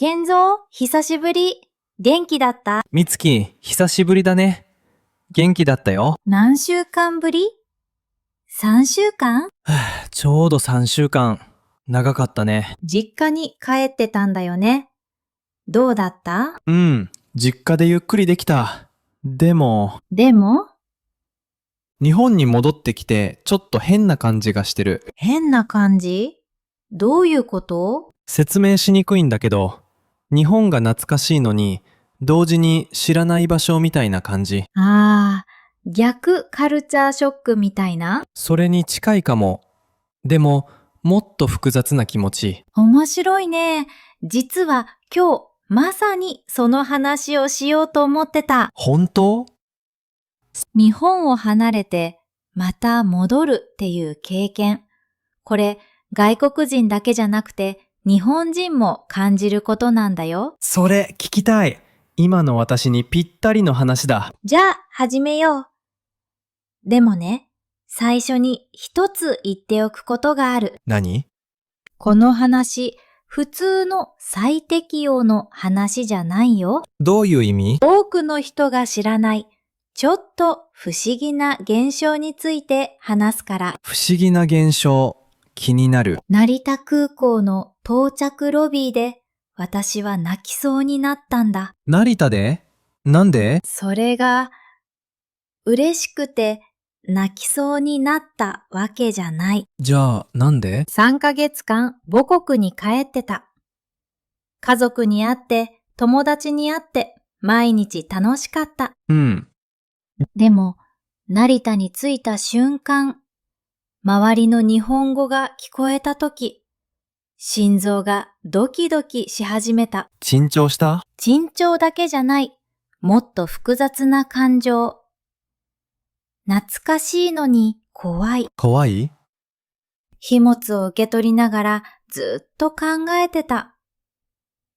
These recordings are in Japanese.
健三、久しぶり。元気だった？みつき、久しぶりだね。元気だったよ。何週間ぶり？ 3 週間？ちょうど3週間。長かったね。実家に帰ってたんだよね。どうだった？うん、実家でゆっくりできた。でも、日本に戻ってきてちょっと変な感じがしてる。変な感じ？どういうこと？説明しにくいんだけど、日本が懐かしいのに、同時に知らない場所みたいな感じ。逆カルチャーショックみたいな？それに近いかも。でも、もっと複雑な気持ち。面白いね。実は今日まさにその話をしようと思ってた。本当？日本を離れてまた戻るっていう経験。これ外国人だけじゃなくて日本人も感じることなんだよ。それ聞きたい。今の私にぴったりの話だ。じゃあ始めよう。でもね、最初に一つ言っておくことがある。何？この話、普通の再適用の話じゃないよ。どういう意味？多くの人が知らない、ちょっと不思議な現象について話すから。不思議な現象、気になる。成田空港の到着ロビーで私は泣きそうになったんだ。成田で？なんで？それが嬉しくて泣きそうになったわけじゃない。じゃあ、なんで？ 3ヶ月間母国に帰ってた。家族に会って、友達に会って、毎日楽しかった。うん。でも、成田に着いた瞬間、周りの日本語が聞こえたとき、心臓がドキドキし始めた。緊張した？緊張だけじゃない、もっと複雑な感情。懐かしいのに怖い。怖い？荷物を受け取りながらずっと考えてた。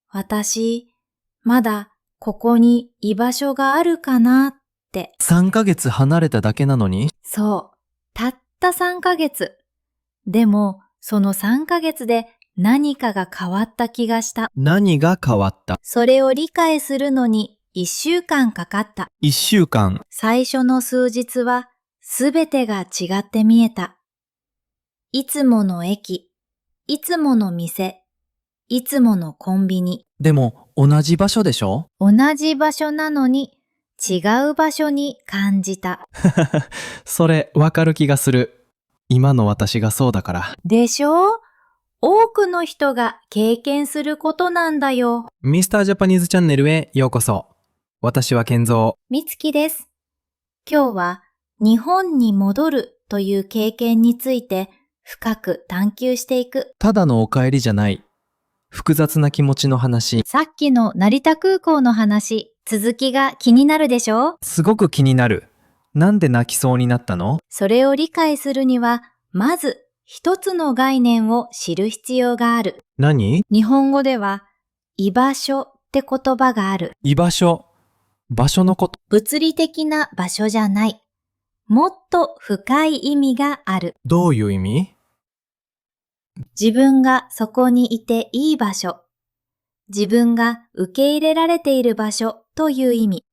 私、まだここに居場所があるかなって。3ヶ月離れただけなのに？そう、たった3ヶ月。でも、その3ヶ月で何かが変わった気がした。何が変わった？それを理解するのに1週間かかった。1週間。最初の数日はすべてが違って見えた。いつもの駅、いつもの店、いつものコンビニ。でも、同じ場所でしょ？同じ場所なのに違う場所に感じた。それ、わかる気がする。今の私がそうだから。でしょ？多くの人が経験することなんだよ。ミスタージャパニーズチャンネルへようこそ。私は健三。みつきです。今日は日本に戻るという経験について深く探求していく。ただのお帰りじゃない。複雑な気持ちの話。さっきの成田空港の話、続きが気になるでしょ？すごく気になる。なんで泣きそうになったの？それを理解するには、まず一つの概念を知る必要がある。何？日本語では居場所って言葉がある。居場所。場所のこと。物理的な場所じゃない。もっと深い意味がある。どういう意味？自分がそこにいていい場所。自分が受け入れられている場所という意味。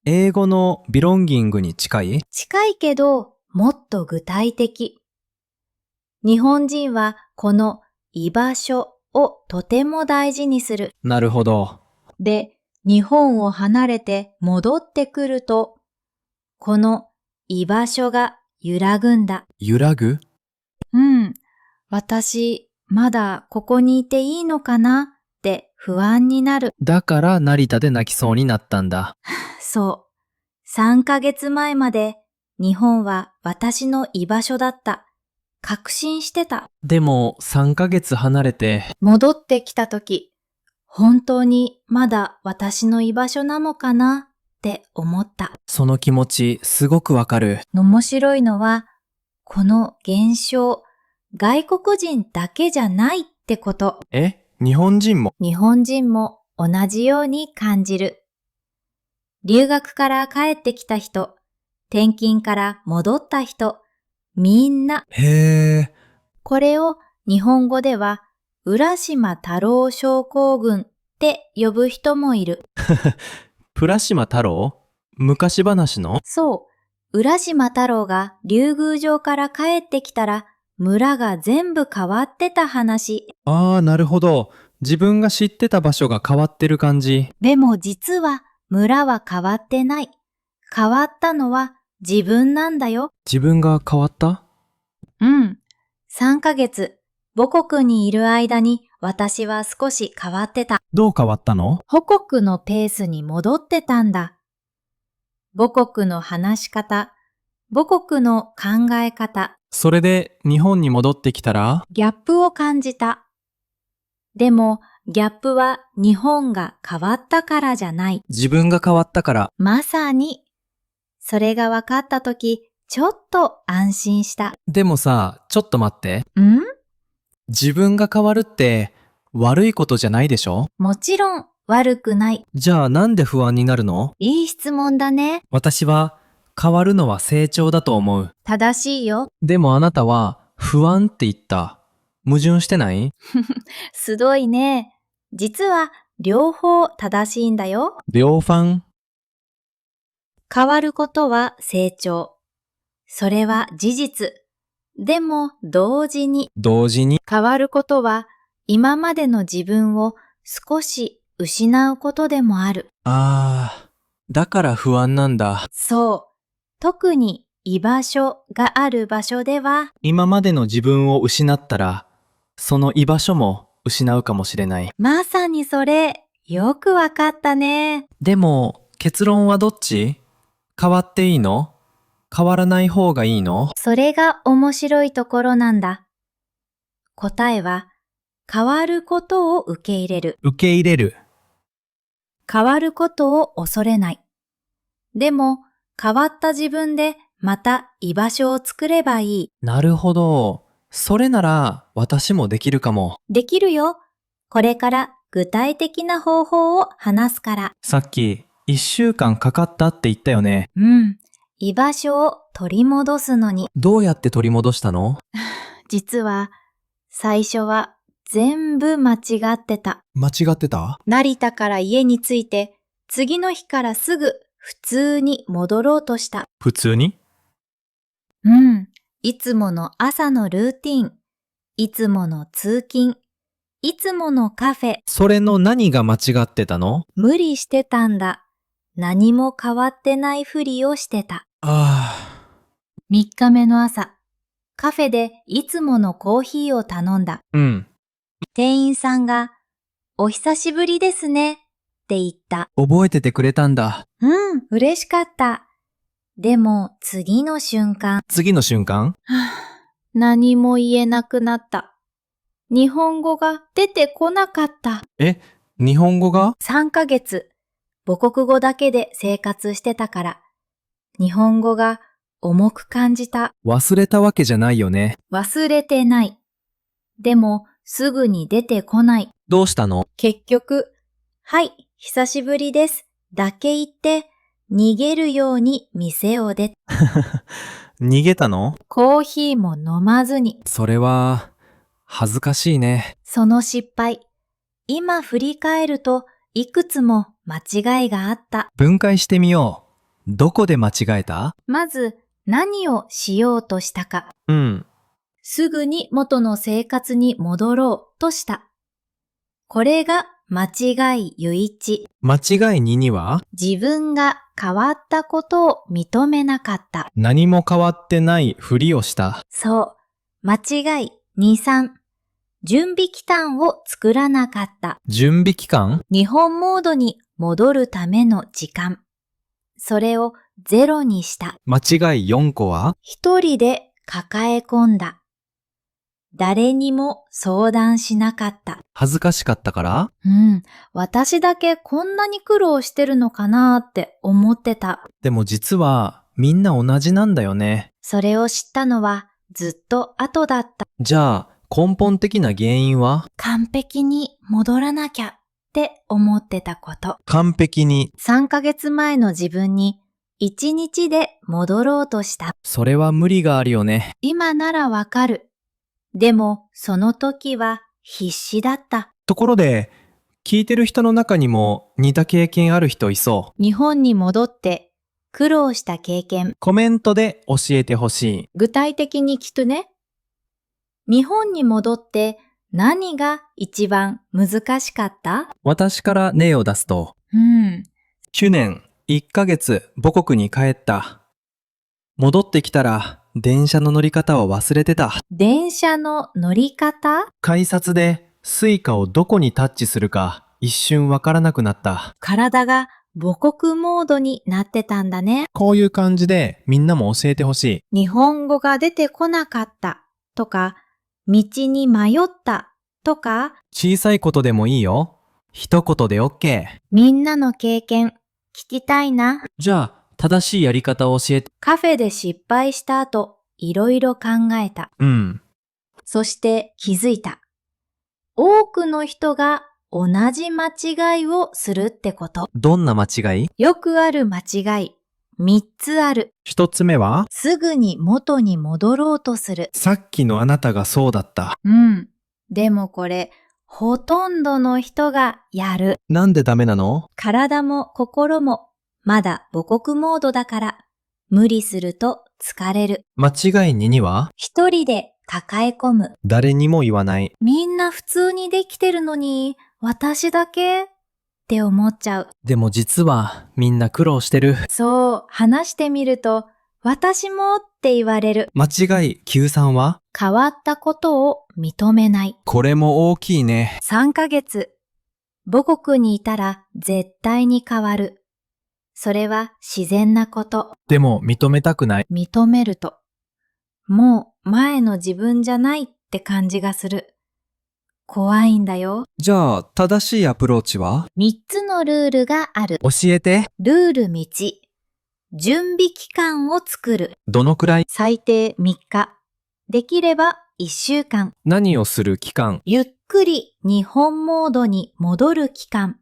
英語のビロンギングに近い？近いけど、もっと具体的。日本人はこの居場所をとても大事にする。なるほど。で、日本を離れて戻ってくると、この居場所が揺らぐんだ。揺らぐ？私、まだここにいていいのかなって不安になる。だから成田で泣きそうになったんだ。そう。3ヶ月前まで日本は私の居場所だった。確信してた。でも3ヶ月離れて。戻ってきたとき、本当にまだ私の居場所なのかなって思った。その気持ちすごくわかる。面白いのは、この現象、外国人だけじゃないってこと。日本人も？日本人も同じように感じる。留学から帰ってきた人、転勤から戻った人、みんな。へー。これを日本語では浦島太郎症候群って呼ぶ人もいる。浦島太郎？昔話の？そう、浦島太郎が竜宮城から帰ってきたら、村が全部変わってた話。ああ、なるほど。自分が知ってた場所が変わってる感じ。でも実は村は変わってない。変わったのは自分なんだよ。自分が変わった？うん。3ヶ月、母国にいる間に私は少し変わってた。どう変わったの？母国のペースに戻ってたんだ。母国の話し方、母国の考え方、それで日本に戻ってきたら？ギャップを感じた。でも、ギャップは日本が変わったからじゃない。自分が変わったから。まさに。それが分かったとき、ちょっと安心した。でもさ、ちょっと待って。ん？自分が変わるって悪いことじゃないでしょ？もちろん悪くない。じゃあなんで不安になるの？いい質問だね。私は変わるのは成長だと思う。正しいよ。でもあなたは不安って言った。矛盾してない？鋭いね。実は両方正しいんだよ。両ファン？変わることは成長。それは事実。でも同時に同時に？変わることは今までの自分を少し失うことでもある。ああ、だから不安なんだ。そう。特に居場所がある場所では、今までの自分を失ったら、その居場所も失うかもしれない。まさにそれ、よくわかったね。でも、結論はどっち？変わっていいの？変わらない方がいいの？それが面白いところなんだ。答えは、変わることを受け入れる。受け入れる。変わることを恐れない。でも、変わった自分でまた居場所を作ればいい。なるほど。それなら私もできるかも。できるよ。これから具体的な方法を話すから。さっき1週間かかったって言ったよね。うん。居場所を取り戻すのに。どうやって取り戻したの？実は、最初は全部間違ってた。間違ってた？成田から家に着いて、次の日からすぐ普通に戻ろうとした。普通に？うん。いつもの朝のルーティン、いつもの通勤、いつものカフェ。それの何が間違ってたの？無理してたんだ。何も変わってないふりをしてた。あ3日目の朝、カフェでいつものコーヒーを頼んだ。あ、うん。店員さんが、お久しぶりですねって言った。覚えててくれたんだ。うん、嬉しかった。でも次の瞬間、次の瞬間？何も言えなくなった。日本語が出てこなかった。日本語が？ 3ヶ月、母国語だけで生活してたから、日本語が重く感じた。忘れたわけじゃないよね。忘れてない。でも、すぐに出てこない。どうしたの？結局、はい、久しぶりです。だけ言って、逃げるように店を出、逃げたの？コーヒーも飲まずに。それは、恥ずかしいね。その失敗。今振り返ると、いくつも間違いがあった。分解してみよう。どこで間違えた？まず、何をしようとしたか。うん。すぐに元の生活に戻ろうとした。これが間違いゆ一。間違い2には？自分が変わったことを認めなかった。何も変わってないふりをした。そう。間違い2、3。準備期間を作らなかった。準備期間？日本モードに戻るための時間。それをゼロにした。間違い4個は？一人で抱え込んだ。誰にも相談しなかった。恥ずかしかったから？うん。私だけこんなに苦労してるのかなって思ってた。でも実はみんな同じなんだよね。それを知ったのはずっと後だった。じゃあ根本的な原因は？完璧に戻らなきゃって思ってたこと。完璧に。3ヶ月前の自分に1日で戻ろうとした。それは無理があるよね。今ならわかる。でもその時は必死だった。ところで、聞いてる人の中にも似た経験ある人いそう。日本に戻って苦労した経験。コメントで教えてほしい。具体的に聞くね。日本に戻って何が一番難しかった？私から例を出すと、去年1ヶ月母国に帰った。戻ってきたら電車の乗り方を忘れてた。電車の乗り方？改札でスイカをどこにタッチするか一瞬わからなくなった。体が母国モードになってたんだね。こういう感じでみんなも教えてほしい。日本語が出てこなかったとか、道に迷ったとか、小さいことでもいいよ。一言で OK。みんなの経験聞きたいな。じゃあ、正しいやり方を教えて。カフェで失敗した後、いろいろ考えた。そして気づいた。多くの人が同じ間違いをするってこと。どんな間違い？よくある間違い、3つある。一つ目は？すぐに元に戻ろうとする。さっきのあなたがそうだった。でもこれ、ほとんどの人がやる。なんでダメなの？体も心もまだ母国モードだから、無理すると疲れる。間違い2には？一人で抱え込む。誰にも言わない。みんな普通にできてるのに、私だけって思っちゃう。でも実はみんな苦労してる。そう、話してみると、私もって言われる。間違い9、3は？変わったことを認めない。これも大きいね。3ヶ月。母国にいたら絶対に変わる。それは自然なこと。でも認めたくない。認めると、もう前の自分じゃないって感じがする。怖いんだよ。じゃあ、正しいアプローチは3つのルールがある。教えて。ルール1、準備期間を作る。どのくらい？最低3日。できれば1週間。何をする期間？ゆっくり日本モードに戻る期間。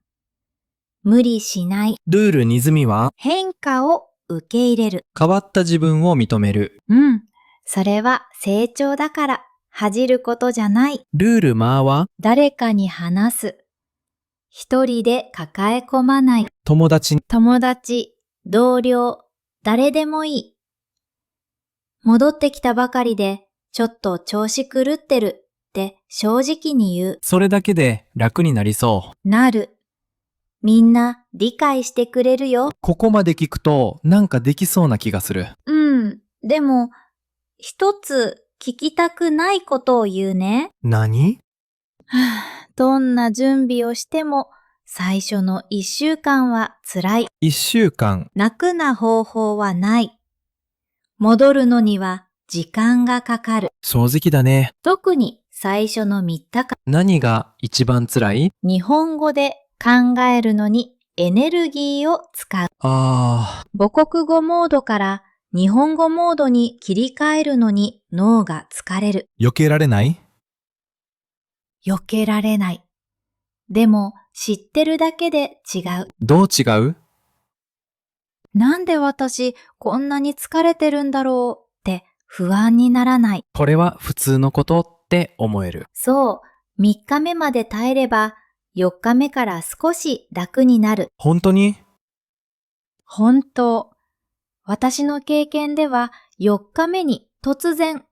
無理しない。ルール2済みは？変化を受け入れる。変わった自分を認める。それは成長だから、恥じることじゃない。ルールまは？誰かに話す。一人で抱え込まない。友達。同僚、誰でもいい。戻ってきたばかりで、ちょっと調子狂ってるって正直に言う。それだけで楽になりそう。なる。みんな理解してくれるよ。ここまで聞くとなんかできそうな気がする。でも、一つ聞きたくないことを言うね。何？どんな準備をしても、最初の1週間は辛い。1週間。楽な方法はない。戻るのには時間がかかる。正直だね。特に最初の3日間。何が一番辛い？日本語で考えるのにエネルギーを使う。母国語モードから日本語モードに切り替えるのに脳が疲れる。避けられない？避けられない。でも知ってるだけで違う。どう違う？なんで私こんなに疲れてるんだろうって不安にならない。これは普通のことって思える。そう、3日目まで耐えれば4日目から少し楽になる。本当に？本当。私の経験では4日目に突然、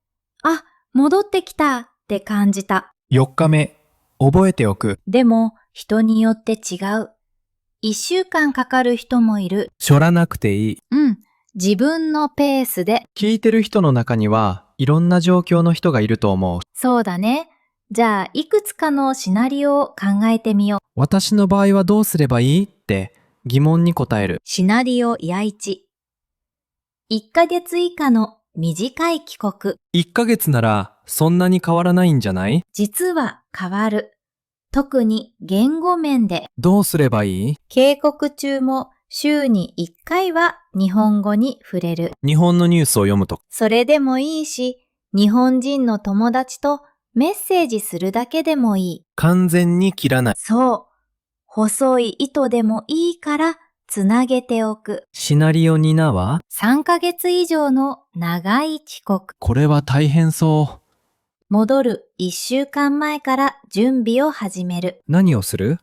戻ってきたって感じた。4日目、覚えておく。でも人によって違う。1週間かかる人もいる。しょらなくていい。自分のペースで。聞いてる人の中にはいろんな状況の人がいると思う。そうだね。じゃあいくつかのシナリオを考えてみよう。私の場合はどうすればいいって疑問に答える。シナリオや1。1ヶ月以下の短い帰国。1ヶ月ならそんなに変わらないんじゃない？実は変わる。特に言語面で。どうすればいい？警告中も週に1回は日本語に触れる。日本のニュースを読むと。それでもいいし、日本人の友達とメッセージするだけでもいい。完全に切らない。そう。細い糸でもいいからつなげておく。シナリオ2は？ 3ヶ月以上の長い遅刻。これは大変そう。戻る1週間前から準備を始める。何をする？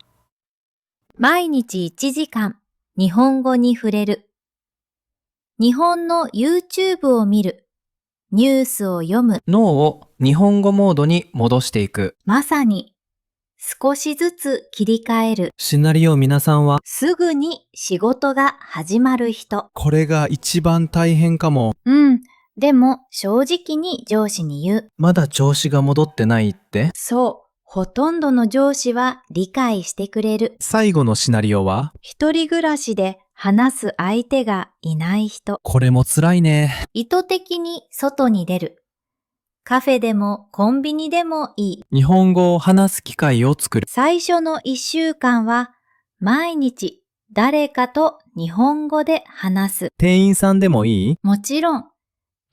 毎日1時間、日本語に触れる。日本の YouTube を見る。ニュースを読む。脳を日本語モードに戻していく。まさに、少しずつ切り替える。シナリオ皆さんは、すぐに仕事が始まる人。これが一番大変かも。うん。でも、正直に上司に言う。まだ調子が戻ってないって？そう。ほとんどの上司は理解してくれる。最後のシナリオは？一人暮らしで話す相手がいない人。これも辛いね。意図的に外に出る。カフェでもコンビニでもいい。日本語を話す機会を作る。最初の1週間は毎日誰かと日本語で話す。店員さんでもいい？もちろん、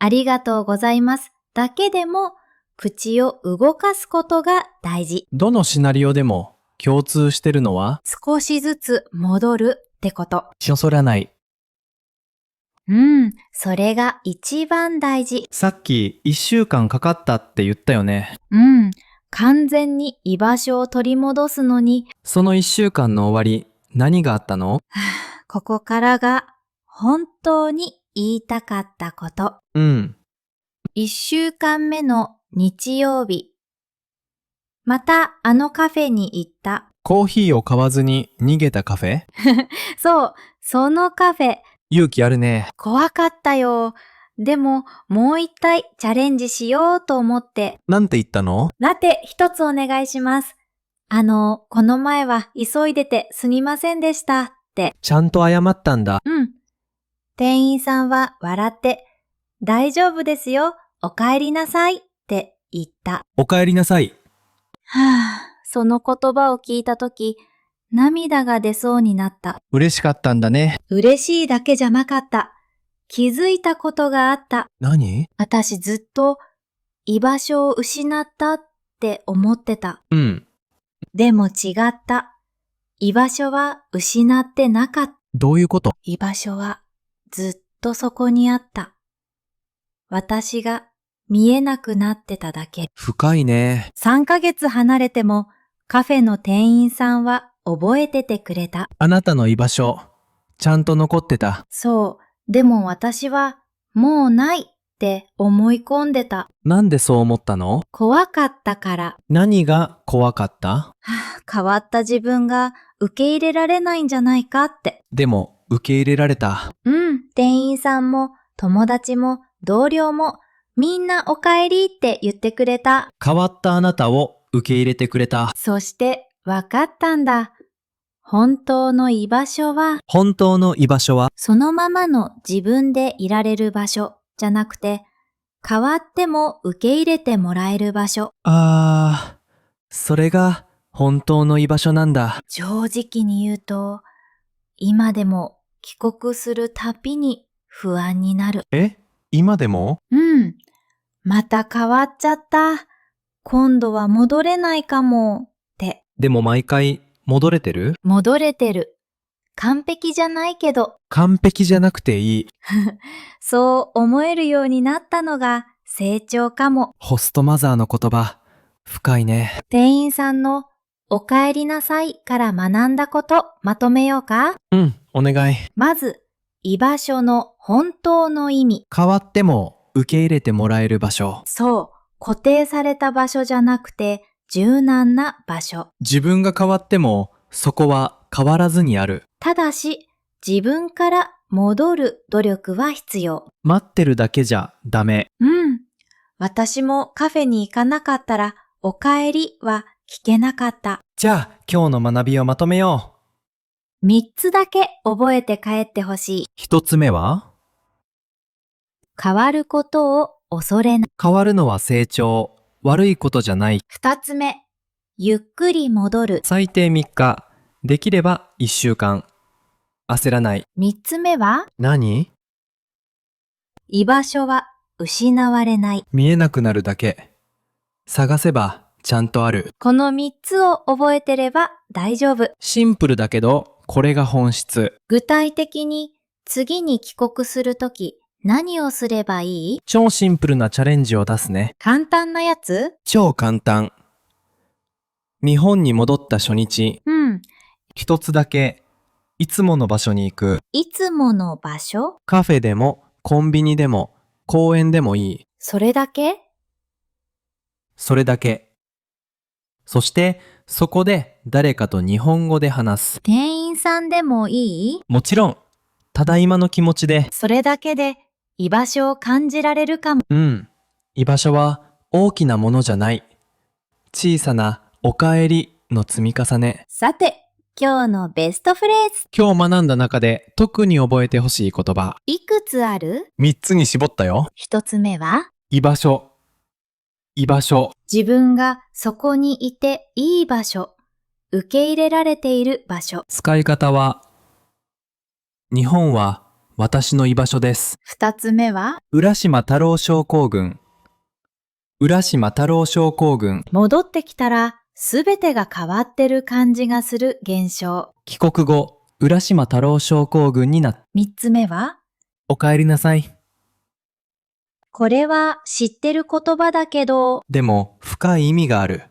ありがとうございますだけでも口を動かすことが大事。どのシナリオでも共通してるのは？少しずつ戻るってこと。そりゃない。それが一番大事。さっき1週間かかったって言ったよね。完全に居場所を取り戻すのに、その1週間の終わり、何があったの？ここからが本当に言いたかったこと。1週間目の日曜日。またあのカフェに行った。コーヒーを買わずに逃げたカフェ？そう、そのカフェ。勇気あるね。怖かったよ。でも、もう一回チャレンジしようと思って。なんて言ったの？ラテ一つお願いします。この前は急いでてすみませんでしたって。ちゃんと謝ったんだ。店員さんは笑って、大丈夫ですよ、お帰りなさいって言った。お帰りなさい。その言葉を聞いたとき、涙が出そうになった。嬉しかったんだね。嬉しいだけじゃなかった。気づいたことがあった。何？私ずっと居場所を失ったって思ってた。でも違った。居場所は失ってなかった。どういうこと？居場所はずっとそこにあった。私が見えなくなってただけ。深いね。3ヶ月離れてもカフェの店員さんは覚えててくれた。あなたの居場所、ちゃんと残ってた。そう。でも私はもうないって思い込んでた。なんでそう思ったの？怖かったから。何が怖かった？変わった自分が受け入れられないんじゃないかって。でも受け入れられた。店員さんも友達も同僚もみんなお帰りって言ってくれた。変わったあなたを受け入れてくれた。そして分かったんだ。本当の居場所は、そのままの自分でいられる場所じゃなくて、変わっても受け入れてもらえる場所。それが本当の居場所なんだ。正直に言うと、今でも帰国するたびに不安になる。今でも？また変わっちゃった。今度は戻れないかもって。でも毎回戻れてる？戻れてる。完璧じゃないけど。完璧じゃなくていい。そう思えるようになったのが成長かも。ホストマザーの言葉、深いね。店員さんのお帰りなさいから学んだことまとめようか？お願い。まず、居場所の本当の意味。変わっても受け入れてもらえる場所。そう、固定された場所じゃなくて柔軟な場所。自分が変わってもそこは変わらずにある。ただし、自分から戻る努力は必要。待ってるだけじゃダメ。私もカフェに行かなかったらお帰りは聞けなかった。じゃあ今日の学びをまとめよう。3つだけ覚えて帰ってほしい。1つ目は？変わることを恐れない。変わるのは成長。悪いことじゃない。2つ目、ゆっくり戻る。最低3日。できれば1週間。焦らない。3つ目は？何？居場所は失われない。見えなくなるだけ。探せばちゃんとある。この3つを覚えてれば大丈夫。シンプルだけど、これが本質。具体的に次に帰国するとき何をすればいい？超シンプルなチャレンジを出すね。簡単なやつ？超簡単。日本に戻った初日、うん。一つだけ、いつもの場所に行く。いつもの場所？カフェでも、コンビニでも、公園でもいい。それだけ？それだけ。そして、そこで誰かと日本語で話す。店員さんでもいい？もちろん、ただいまの気持ちで。それだけで居場所を感じられるかも。うん。居場所は大きなものじゃない。小さなおかえりの積み重ね。さて、今日のベストフレーズ。今日学んだ中で特に覚えてほしい言葉。いくつある3つに絞ったよ。？1つ目は、居場所。居場所。自分がそこにいていい場所。受け入れられている場所。使い方は、日本は私の居場所です。2つ目は、浦島太郎症候群。浦島太郎症候群。戻ってきたらすべてが変わってる感じがする現象。帰国後、浦島太郎症候群になった。3つ目は、お帰りなさい。これは知ってる言葉だけど、でも深い意味がある。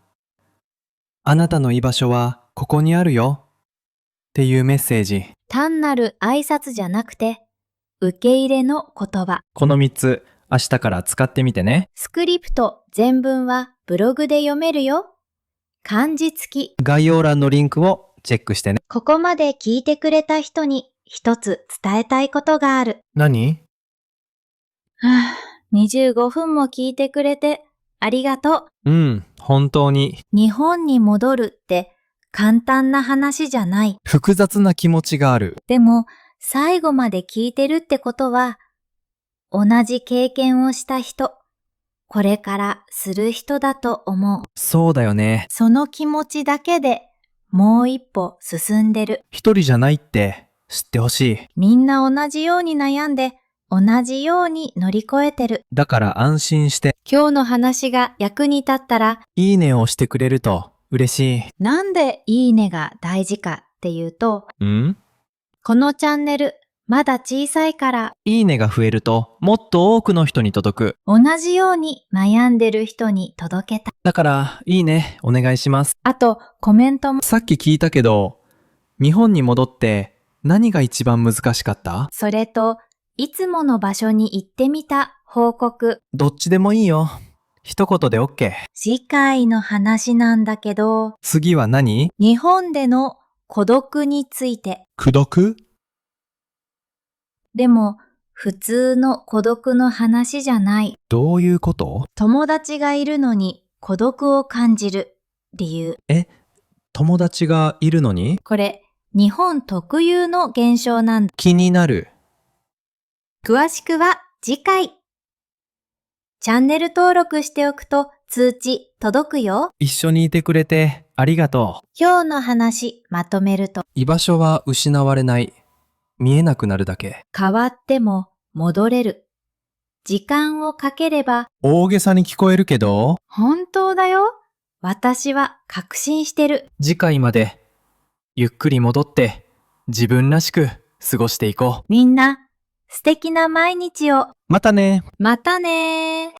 あなたの居場所はここにあるよ。っていうメッセージ。単なる挨拶じゃなくて、受け入れの言葉。この3つ、明日から使ってみてね。スクリプト全文はブログで読めるよ。漢字付き。概要欄のリンクをチェックしてね。ここまで聞いてくれた人に一つ伝えたいことがある。何？はぁ、25分も聞いてくれてありがとうん、本当に。う。日本に戻るって簡単な話じゃない。複雑な気持ちがある。でも最後まで聞いてるってことは、同じ経験をした人、これからする人だと思う。そうだよね。その気持ちだけでもう一歩進んでる。一人じゃないって知ってほしい。みんな同じように悩んで、同じように乗り越えてる。だから安心して今日の話が役に立ったら、いいねを押してくれると嬉しい。なんでいいねが大事かっていうと、ん？このチャンネルまだ小さいから、いいねが増えるともっと多くの人に届く。同じように悩んでる人に届けた。だからいいねお願いします。あとコメントも。さっき聞いたけど、日本に戻って何が一番難しかった？それと、いつもの場所に行ってみた報告。どっちでもいいよ。一言で OK。次回の話なんだけど、次は何？日本での孤独について。孤独？でも、普通の孤独の話じゃない。どういうこと？友達がいるのに孤独を感じる理由。友達がいるのに？これ、日本特有の現象なんだ。気になる。詳しくは次回。チャンネル登録しておくと通知届くよ。一緒にいてくれてありがとう。今日の話まとめると、居場所は失われない。見えなくなるだけ。変わっても戻れる。時間をかければ、大げさに聞こえるけど、本当だよ。私は確信してる。次回までゆっくり戻って自分らしく過ごしていこう。みんな、素敵な毎日を。またね。またねー。